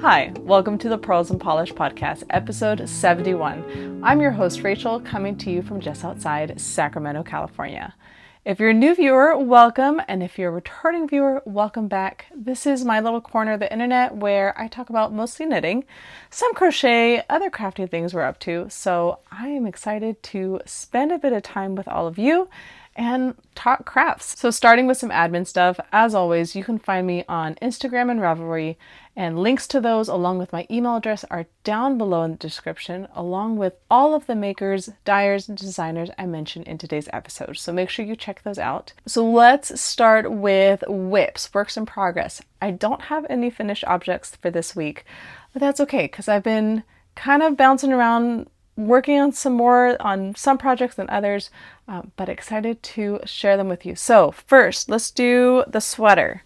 Hi, welcome to the Pearls and Polish Podcast, episode 71. I'm your host, Rachel, coming to you from just outside Sacramento, California. If you're a new viewer, welcome, and if you're a returning viewer, welcome back. This is my little corner of the internet where I talk about mostly knitting, some crochet, other crafty things we're up to, so I am excited to spend a bit of time with all of you and talk crafts. So starting with some admin stuff, as always, you can find me on Instagram and Ravelry, and links to those along with my email address are down below in the description, along with all of the makers, dyers, and designers I mentioned in today's episode. So make sure you check those out. So let's start with whips, works in progress. I don't have any finished objects for this week, but that's okay because I've been kind of bouncing around working on some more on some projects than others, but excited to share them with you. So first, let's do the sweater.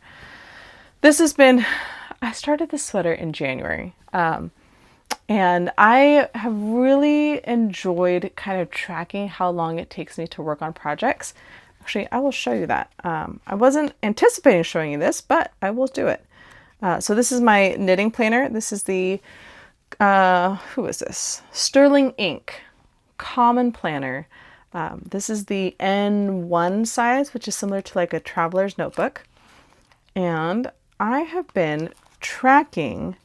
I started this sweater in January, and I have really enjoyed kind of tracking how long it takes me to work on projects. Actually, I will show you that. I wasn't anticipating showing you this, but I will do it. So this is my knitting planner. This is the who is this? Sterling Ink Common Planner. This is the N1 size, which is similar to like a traveler's notebook. And I have been tracking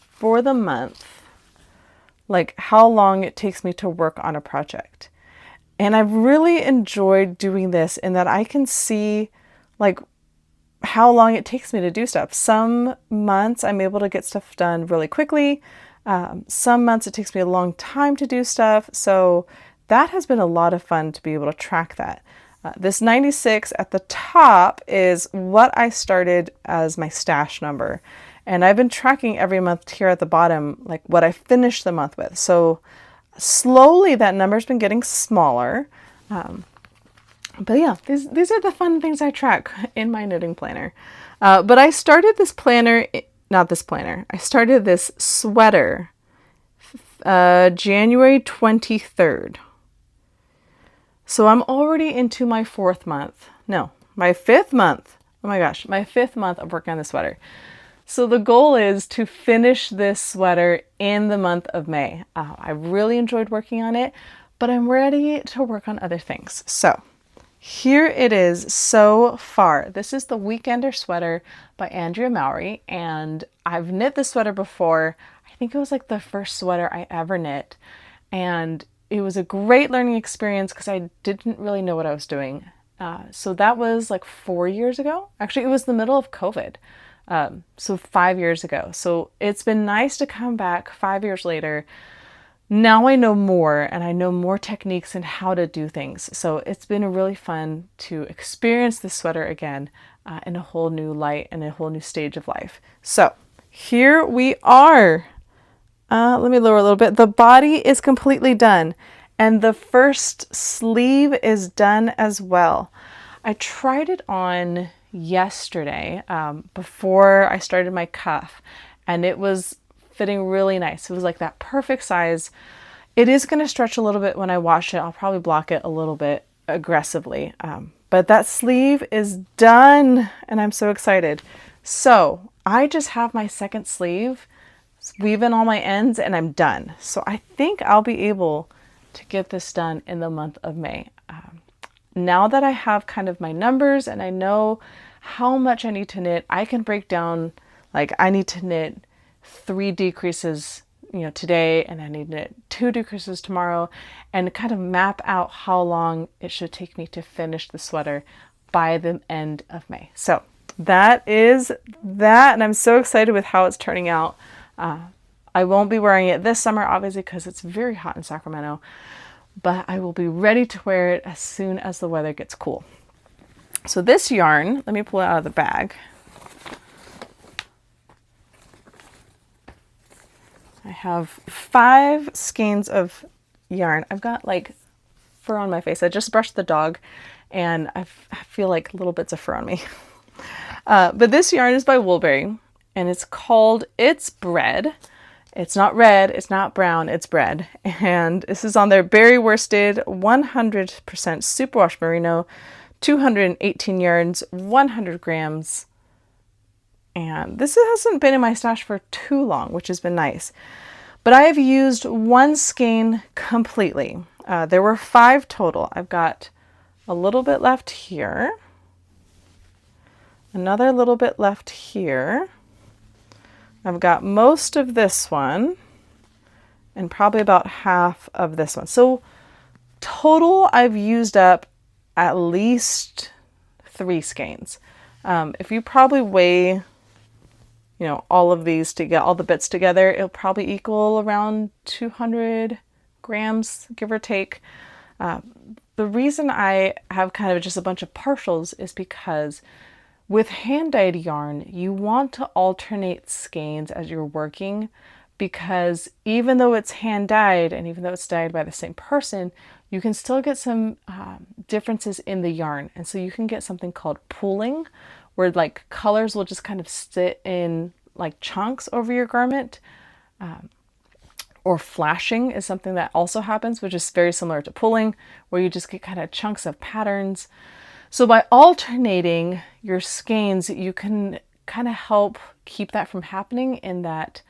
for the month, like how long it takes me to work on a project. And I've really enjoyed doing this in that I can see like how long it takes me to do stuff. Some months I'm able to get stuff done really quickly. Some months it takes me a long time to do stuff. So that has been a lot of fun to be able to track that. This 96 at the top is what I started as my stash number. And I've been tracking every month here at the bottom, like what I finished the month with. So slowly that number's been getting smaller. But yeah, these are the fun things I track in my knitting planner. But I started this planner, I started this sweater January 23rd. So I'm already into my my fifth month. Oh my gosh, my fifth month of working on the sweater. So the goal is to finish this sweater in the month of May. I really enjoyed working on it, but I'm ready to work on other things. So here it is so far. This is the Weekender sweater by Andrea Mowry, and I've knit this sweater before. I think it was like the first sweater I ever knit, and it was a great learning experience because I didn't really know what I was doing. So that was like 4 years ago. Actually, it was the middle of COVID. So 5 years ago. So it's been nice to come back 5 years later. Now I know more and I know more techniques and how to do things. So it's been really fun to experience this sweater again in a whole new light and a whole new stage of life. So here we are. Let me lower a little bit. The body is completely done and the first sleeve is done as well. I tried it on yesterday before I started my cuff, and it was fitting really nice. It was like that perfect size. It is going to stretch a little bit when I wash it. I'll probably block it a little bit aggressively, but that sleeve is done and I'm so excited. So I just have my second sleeve, weave in all my ends, and I'm done. So I think I'll be able to get this done in the month of May. Now that I have kind of my numbers and I know how much I need to knit, I can break down, like I need to knit 3 decreases, today, and I need to knit 2 decreases tomorrow, and kind of map out how long it should take me to finish the sweater by the end of May. So that is that, and I'm so excited with how it's turning out. I won't be wearing it this summer, obviously, because it's very hot in Sacramento, but I will be ready to wear it as soon as the weather gets cool. So this yarn, let me pull it out of the bag. I have 5 skeins of yarn. I've got like fur on my face. I just brushed the dog and I feel like little bits of fur on me. But this yarn is by Woolberry and it's called It's Bred. It's not red, it's not brown, it's Bred. And this is on their berry worsted 100% superwash merino, 218 yards, 100 grams. And this hasn't been in my stash for too long, which has been nice. But I have used one skein completely. There were 5 total. I've got a little bit left here, another little bit left here. I've got most of this one and probably about half of this one. So total, I've used up at least 3 skeins. If you probably weigh, you know, all of these to get all the bits together, it'll probably equal around 200 grams, give or take. The reason I have kind of just a bunch of partials is because with hand-dyed yarn, you want to alternate skeins as you're working, because even though it's hand-dyed and even though it's dyed by the same person, you can still get some differences in the yarn. And so you can get something called pooling, where like colors will just kind of sit in like chunks over your garment. Or flashing is something that also happens, which is very similar to pulling, where you just get kind of chunks of patterns. So by alternating your skeins, you can kind of help keep that from happening, in that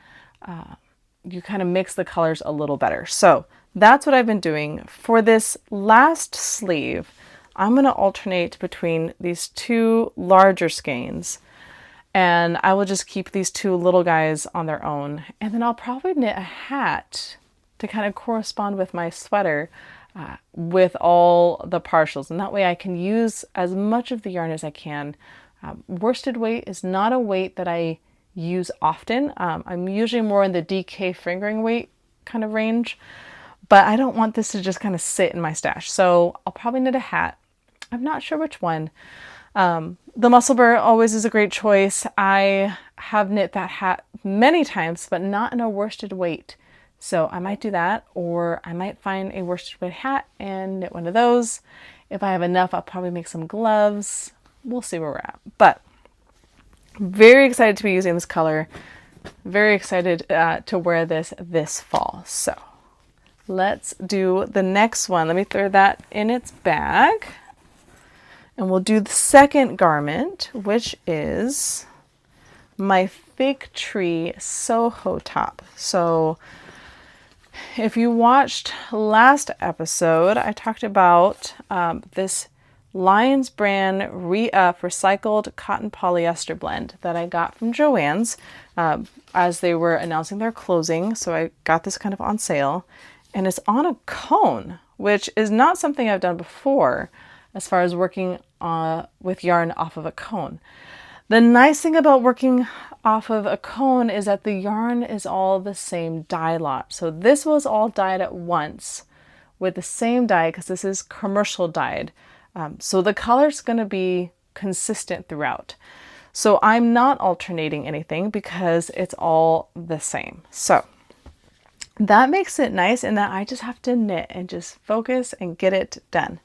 you kind of mix the colors a little better. So that's what I've been doing. For this last sleeve, I'm going to alternate between these 2 larger skeins, and I will just keep these 2 little guys on their own. And then I'll probably knit a hat to kind of correspond with my sweater with all the partials. And that way I can use as much of the yarn as I can. Worsted weight is not a weight that I use often. I'm usually more in the DK fingering weight kind of range, but I don't want this to just kind of sit in my stash. So I'll probably knit a hat. I'm not sure which one. The muscle burr always is a great choice. I have knit that hat many times, but not in a worsted weight. So I might do that, or I might find a worsted weight hat and knit one of those. If I have enough, I'll probably make some gloves. We'll see where we're at. But very excited to be using this color. Very excited to wear this fall. So let's do the next one. Let me throw that in its bag. And we'll do the second garment, which is my fig tree Soho top. So if you watched last episode, I talked about this Lions brand Re-Up recycled cotton polyester blend that I got from Joann's as they were announcing their closing. So I got this kind of on sale, and it's on a cone, which is not something I've done before as far as working with yarn off of a cone. The nice thing about working off of a cone is that the yarn is all the same dye lot. So this was all dyed at once with the same dye, because this is commercial dyed. So the color's going to be consistent throughout. So I'm not alternating anything because it's all the same. So that makes it nice in that I just have to knit and just focus and get it done.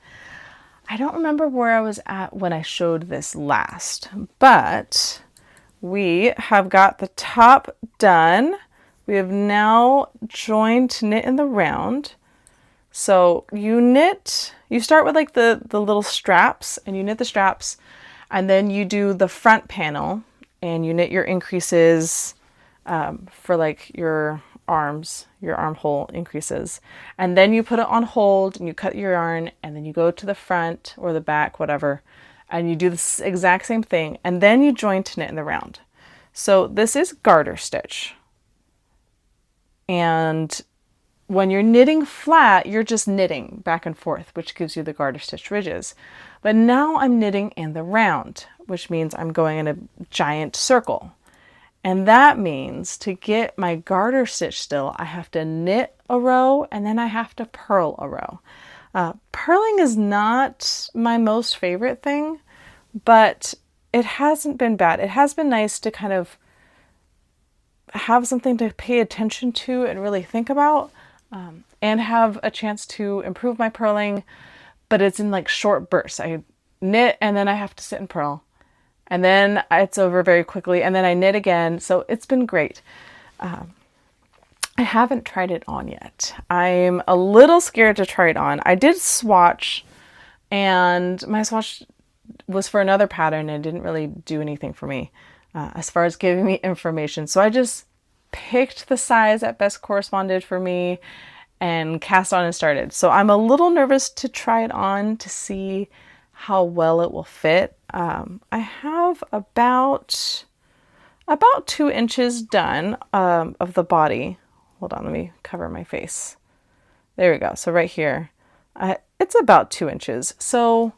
I don't remember where I was at when I showed this last, but we have got the top done. We have now joined to knit in the round. So you start with like the little straps, and you knit the straps, and then you do the front panel and you knit your increases for like your arms, your armhole increases, and then you put it on hold and you cut your yarn, and then you go to the front or the back, whatever, and you do the exact same thing, and then you join to knit in the round. So this is garter stitch, and when you're knitting flat, you're just knitting back and forth, which gives you the garter stitch ridges. But now I'm knitting in the round, which means I'm going in a giant circle. And that means to get my garter stitch still, I have to knit a row and then I have to purl a row. Purling is not my most favorite thing, but it hasn't been bad. It has been nice to kind of have something to pay attention to and really think about, and have a chance to improve my purling, but it's in like short bursts. I knit and then I have to sit and purl. And then it's over very quickly, and then I knit again. So it's been great. I haven't tried it on yet. I'm a little scared to try it on. I did swatch, and my swatch was for another pattern and it didn't really do anything for me. as far as giving me information. So I just picked the size that best corresponded for me and cast on and started. So I'm a little nervous to try it on to see how well it will fit. I have about 2 inches done of the body. Hold on, let me cover my face. There we go. So right here, it's about 2 inches. So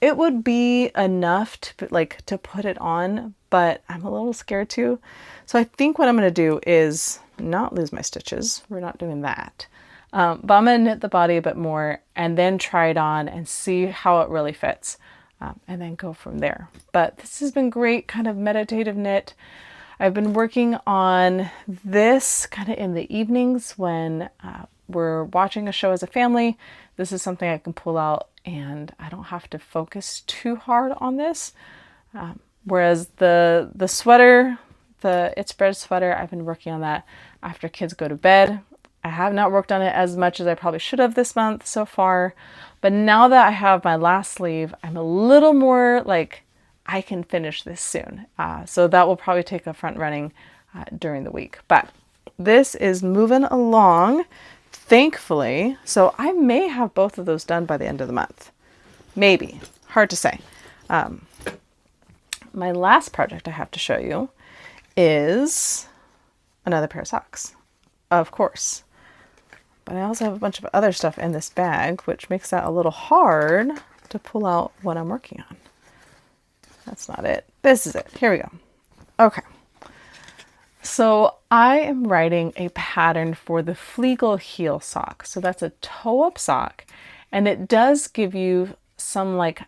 it would be enough to put it on, but I'm a little scared too. So I think what I'm going to do is not lose my stitches. We're not doing that. But I'm going to knit the body a bit more and then try it on and see how it really fits, and then go from there. But this has been great, kind of meditative knit. I've been working on this kind of in the evenings when we're watching a show as a family. This is something I can pull out and I don't have to focus too hard on this. Whereas the sweater, the It's Bred sweater, I've been working on that after kids go to bed. I have not worked on it as much as I probably should have this month so far. But now that I have my last sleeve, I'm a little more like, I can finish this soon. So that will probably take a front running during the week. But this is moving along, thankfully. So I may have both of those done by the end of the month. Maybe. Hard to say. My last project I have to show you is another pair of socks, of course. But I also have a bunch of other stuff in this bag, which makes that a little hard to pull out what I'm working on. That's not it. This is it. Here we go. Okay. So I am writing a pattern for the Fleegle Heel sock. So that's a toe-up sock, and it does give you some like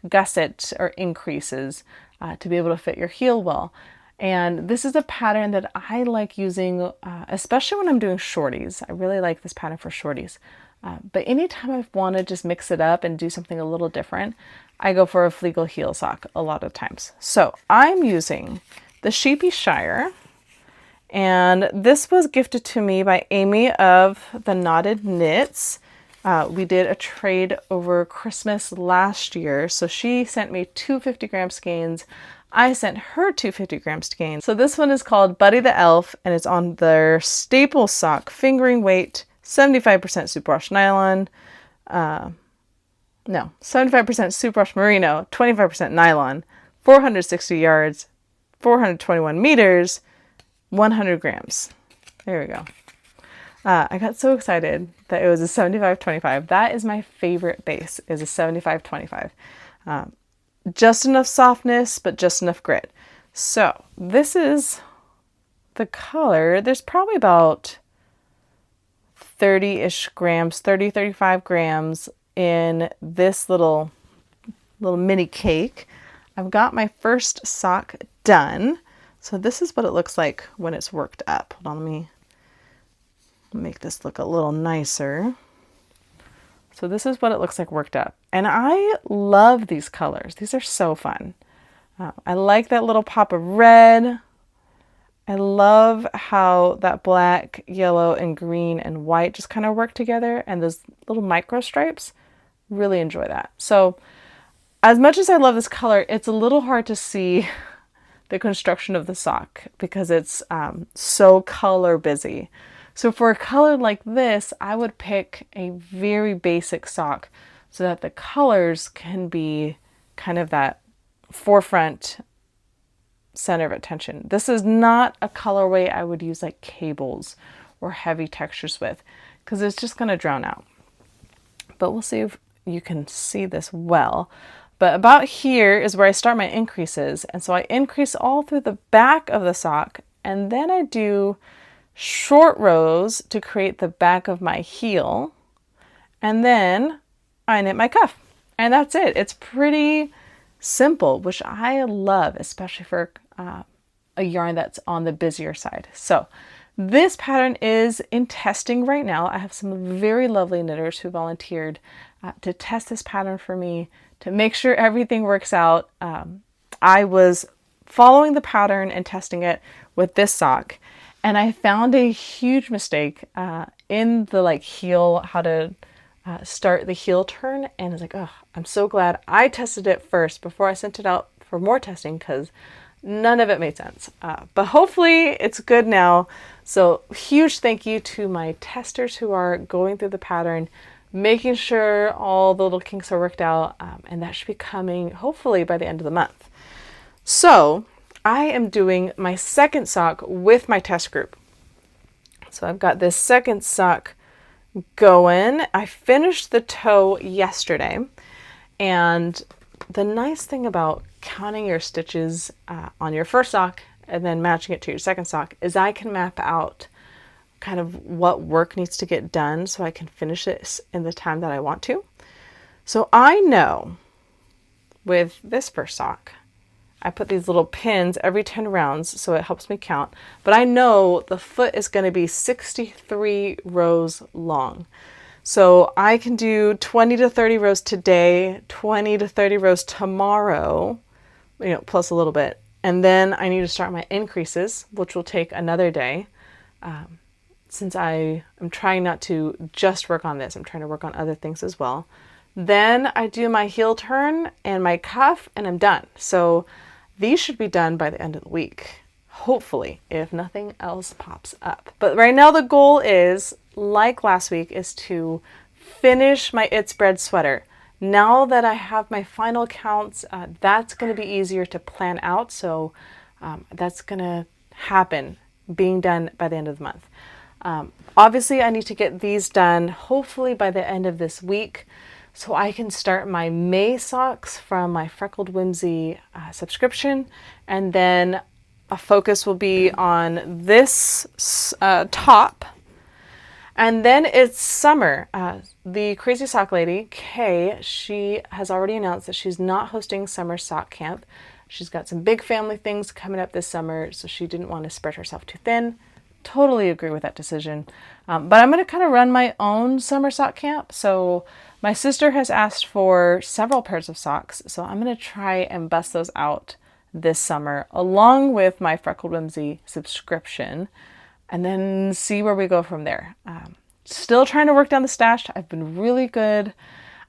gusset or increases to be able to fit your heel well. And this is a pattern that I like using, especially when I'm doing shorties. I really like this pattern for shorties. But anytime I want to just mix it up and do something a little different, I go for a Fleegle Heel sock a lot of times. So I'm using the Sheepyshire, and this was gifted to me by Amy of the Knotted Knits. We did a trade over Christmas last year. So she sent me 2 50-gram skeins. I sent her 2 50-gram skeins. So this one is called Buddy the Elf, and it's on their staple sock fingering weight, 75% superwash nylon. No, 75% superwash merino, 25% nylon, 460 yards, 421 meters, 100 grams. There we go. I got so excited that it was a 75-25. That is my favorite base, is a 75-25. Just enough softness, but just enough grit. So this is the color. There's probably about 30-ish grams, 30, 35 grams in this little mini cake. I've got my first sock done. So this is what it looks like when it's worked up. Hold on, let me make this look a little nicer. So this is what it looks like worked up. And I love these colors. These are so fun. I like that little pop of red. I love how that black, yellow, and green and white just kind of work together. And those little micro stripes, really enjoy that. So as much as I love this color, it's a little hard to see the construction of the sock because it's so color busy. So for a color like this, I would pick a very basic sock so that the colors can be kind of that forefront center of attention. This is not a colorway I would use like cables or heavy textures with because it's just going to drown out. But we'll see if you can see this well. But about here is where I start my increases. And so I increase all through the back of the sock, and then I do short rows to create the back of my heel, and then I knit my cuff, and that's it. It's pretty simple, which I love, especially for a yarn that's on the busier side. So this pattern is in testing right now. I have some very lovely knitters who volunteered to test this pattern for me to make sure everything works out. I was following the pattern and testing it with this sock, and I found a huge mistake in the like heel, how to start the heel turn. And it's like, oh, I'm so glad I tested it first before I sent it out for more testing, because None of it made sense, but hopefully it's good now. So huge thank you to my testers who are going through the pattern, making sure all the little kinks are worked out, and that should be coming hopefully by the end of the month. So I am doing my second sock with my test group. So I've got this second sock going. I finished the toe yesterday, and the nice thing about counting your stitches on your first sock and then matching it to your second sock is I can map out kind of what work needs to get done so I can finish it in the time that I want to. So I know with this first sock, I put these little pins every 10 rounds so it helps me count, but I know the foot is going to be 63 rows long. So I can do 20 to 30 rows today, 20 to 30 rows tomorrow, plus a little bit. And then I need to start my increases, which will take another day. Since I am trying not to just work on this, I'm trying to work on other things as well. Then I do my heel turn and my cuff and I'm done. So these should be done by the end of the week, hopefully, if nothing else pops up. But right now the goal is, like last week, is to finish my It's Bred sweater. Now that I have my final counts, that's going to be easier to plan out. So that's going to happen, being done by the end of the month. Obviously, I need to get these done hopefully by the end of this week so I can start my May socks from my Freckled Whimsy subscription. And then a focus will be on this top. And then it's summer. The crazy sock lady, Kay, she has already announced that she's not hosting summer sock camp. She's got some big family things coming up this summer, so she didn't want to spread herself too thin. Totally agree with that decision. But I'm going to kind of run my own summer sock camp. So my sister has asked for several pairs of socks, so I'm going to try and bust those out this summer, along with my Freckled Whimsy subscription, and then see where we go from there. Still trying to work down the stash. I've been really good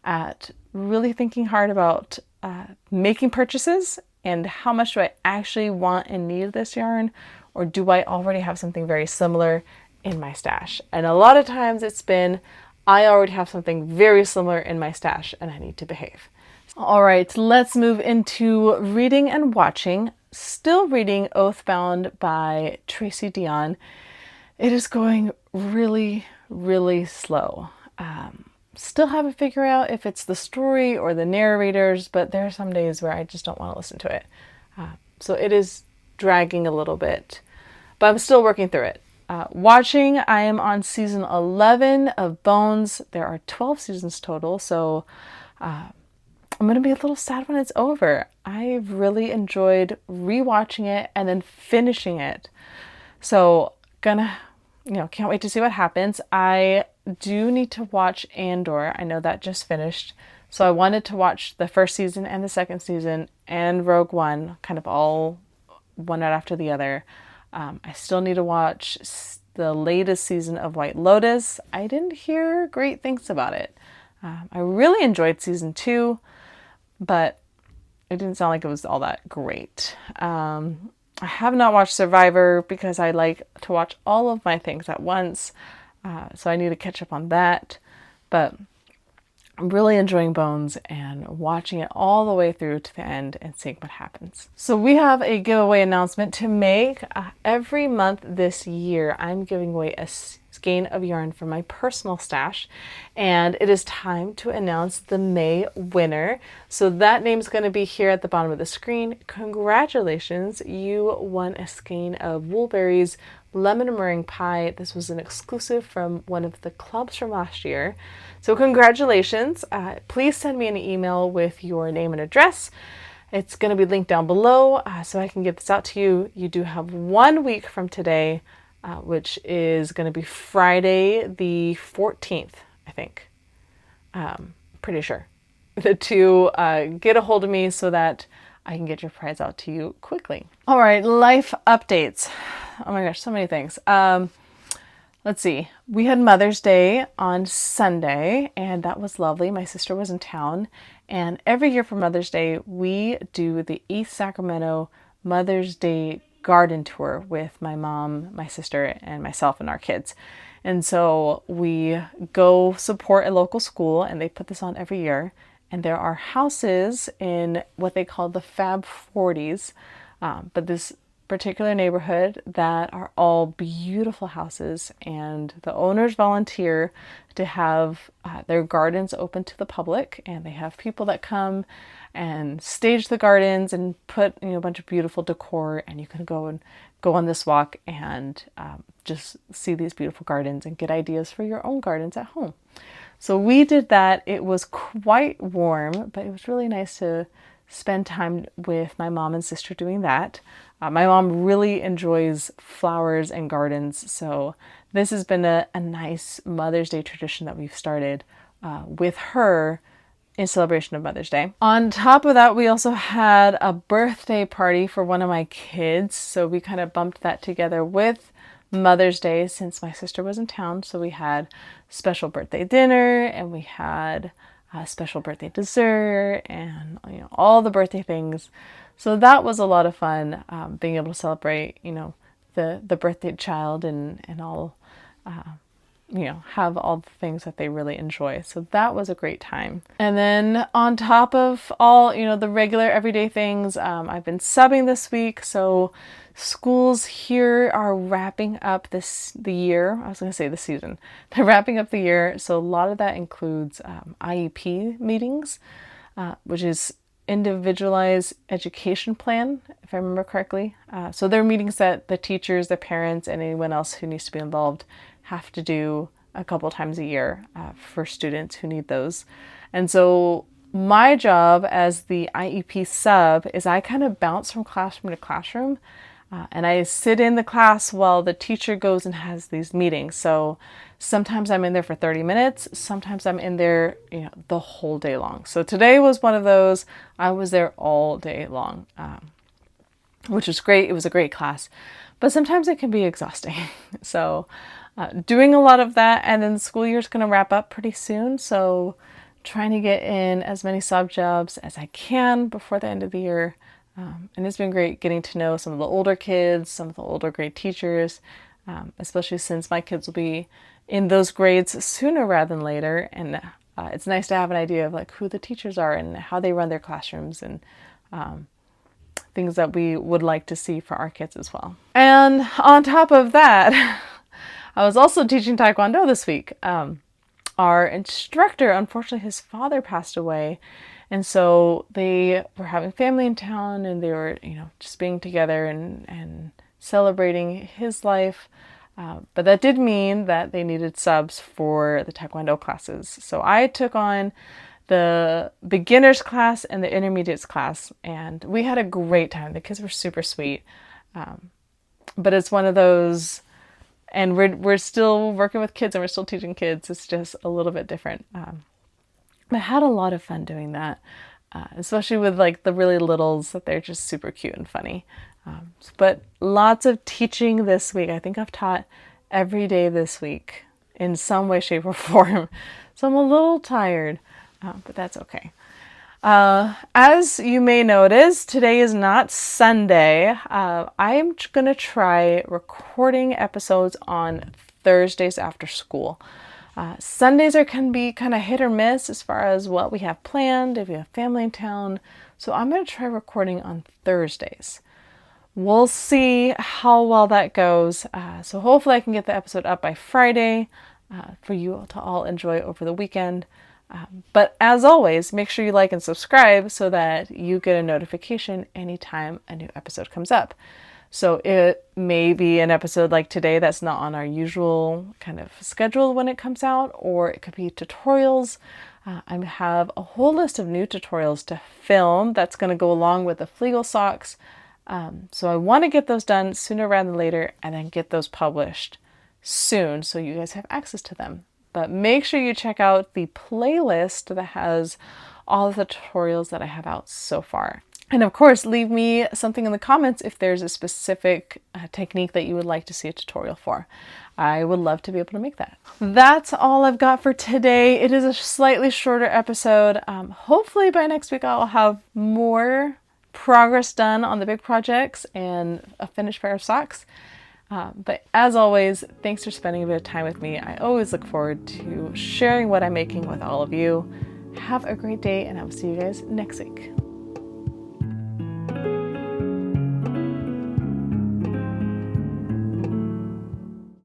at really thinking hard about making purchases and how much do I actually want and need this yarn, or do I already have something very similar in my stash? And a lot of times it's been, I already have something very similar in my stash and I need to behave. All right, let's move into reading and watching. Still reading Oathbound by Tracy Deonn. It is going really, really slow. Still haven't figured out if it's the story or the narrators, but there are some days where I just don't want to listen to it. So it is dragging a little bit, but I'm still working through it. Watching, I am on season 11 of Bones. There are 12 seasons total, so I'm going to be a little sad when it's over. I've really enjoyed rewatching it and then finishing it. So can't wait to see what happens. I do need to watch Andor. I know that just finished. So I wanted to watch the first season and the second season and Rogue One, kind of all one right after the other. I still need to watch the latest season of White Lotus. I didn't hear great things about it. I really enjoyed season 2, but it didn't sound like it was all that great. I have not watched Survivor because I like to watch all of my things at once. So I need to catch up on that. But I'm really enjoying Bones and watching it all the way through to the end and seeing what happens. So we have a giveaway announcement to make. Every month this year, I'm giving away a skein of yarn from my personal stash, and it is time to announce the May winner. So that name's going to be here at the bottom of the screen. Congratulations, you won a skein of Woolberry's lemon meringue pie. This was an exclusive from one of the clubs from last year. So congratulations. Please send me an email with your name and address. It's going to be linked down below so I can get this out to you. You do have 1 week from today, which is going to be Friday the 14th, I think. Pretty sure. To get a hold of me so that I can get your prize out to you quickly. All right, life updates. Oh my gosh, so many things. Let's see. We had Mother's Day on Sunday, and that was lovely. My sister was in town, and every year for Mother's Day, we do the East Sacramento Mother's Day garden tour with my mom, my sister, and myself and our kids. And so we go support a local school, and they put this on every year. And there are houses in what they call the Fab 40s, but this particular neighborhood that are all beautiful houses, and the owners volunteer to have their gardens open to the public, and they have people that come and stage the gardens and put a bunch of beautiful decor, and you can go on this walk and just see these beautiful gardens and get ideas for your own gardens at home. So we did that. It was quite warm, but it was really nice to spend time with my mom and sister doing that. My mom really enjoys flowers and gardens, so this has been a nice Mother's Day tradition that we've started with her in celebration of Mother's Day. On top of that, we also had a birthday party for one of my kids, so we kind of bumped that together with Mother's Day since my sister was in town. So we had special birthday dinner, and we had a special birthday dessert, and all the birthday things. So that was a lot of fun, being able to celebrate the birthday child and all have all the things that they really enjoy. So that was a great time. And then on top of all the regular everyday things, I've been subbing this week, so schools here are wrapping up the year. I was going to say the season. They're wrapping up the year, so a lot of that includes IEP meetings, which is Individualized Education Plan, if I remember correctly. So they're meetings that the teachers, the parents, and anyone else who needs to be involved have to do a couple times a year for students who need those. And so my job as the IEP sub is I kind of bounce from classroom to classroom, and I sit in the class while the teacher goes and has these meetings. So sometimes I'm in there for 30 minutes, sometimes I'm in there the whole day long. So today was one of those. I was there all day long, which was great. It was a great class, but sometimes it can be exhausting. So doing a lot of that, and then the school year is going to wrap up pretty soon, so trying to get in as many sub jobs as I can before the end of the year. And it's been great getting to know some of the older kids, some of the older grade teachers, especially since my kids will be in those grades sooner rather than later. And it's nice to have an idea of who the teachers are and how they run their classrooms, and things that we would like to see for our kids as well. And on top of that, I was also teaching Taekwondo this week. Our instructor, unfortunately, his father passed away. And so they were having family in town, and they were, just being together and celebrating his life. But that did mean that they needed subs for the Taekwondo classes. So I took on the beginners class and the intermediates class, and we had a great time. The kids were super sweet. But it's one of those, and we're still working with kids and we're still teaching kids. It's just a little bit different. I had a lot of fun doing that, especially with the really littles, that they're just super cute and funny. But lots of teaching this week. I think I've taught every day this week in some way, shape, or form. So I'm a little tired, but that's okay. As you may notice, today is not Sunday. I am going to try recording episodes on Thursdays after school. Sundays can be kind of hit or miss as far as what we have planned, if we have family in town. So I'm going to try recording on Thursdays. We'll see how well that goes. So hopefully I can get the episode up by Friday for you to all enjoy over the weekend. But as always, make sure you like and subscribe so that you get a notification anytime a new episode comes up. So it may be an episode like today that's not on our usual kind of schedule when it comes out, or it could be tutorials. I have a whole list of new tutorials to film that's going to go along with the Fleegle socks. So I want to get those done sooner rather than later, and then get those published soon so you guys have access to them. But make sure you check out the playlist that has all of the tutorials that I have out so far. And of course, leave me something in the comments if there's a specific technique that you would like to see a tutorial for. I would love to be able to make that. That's all I've got for today. It is a slightly shorter episode. Hopefully by next week I'll have more progress done on the big projects and a finished pair of socks. But as always, thanks for spending a bit of time with me. I always look forward to sharing what I'm making with all of you. Have a great day, and I will see you guys next week.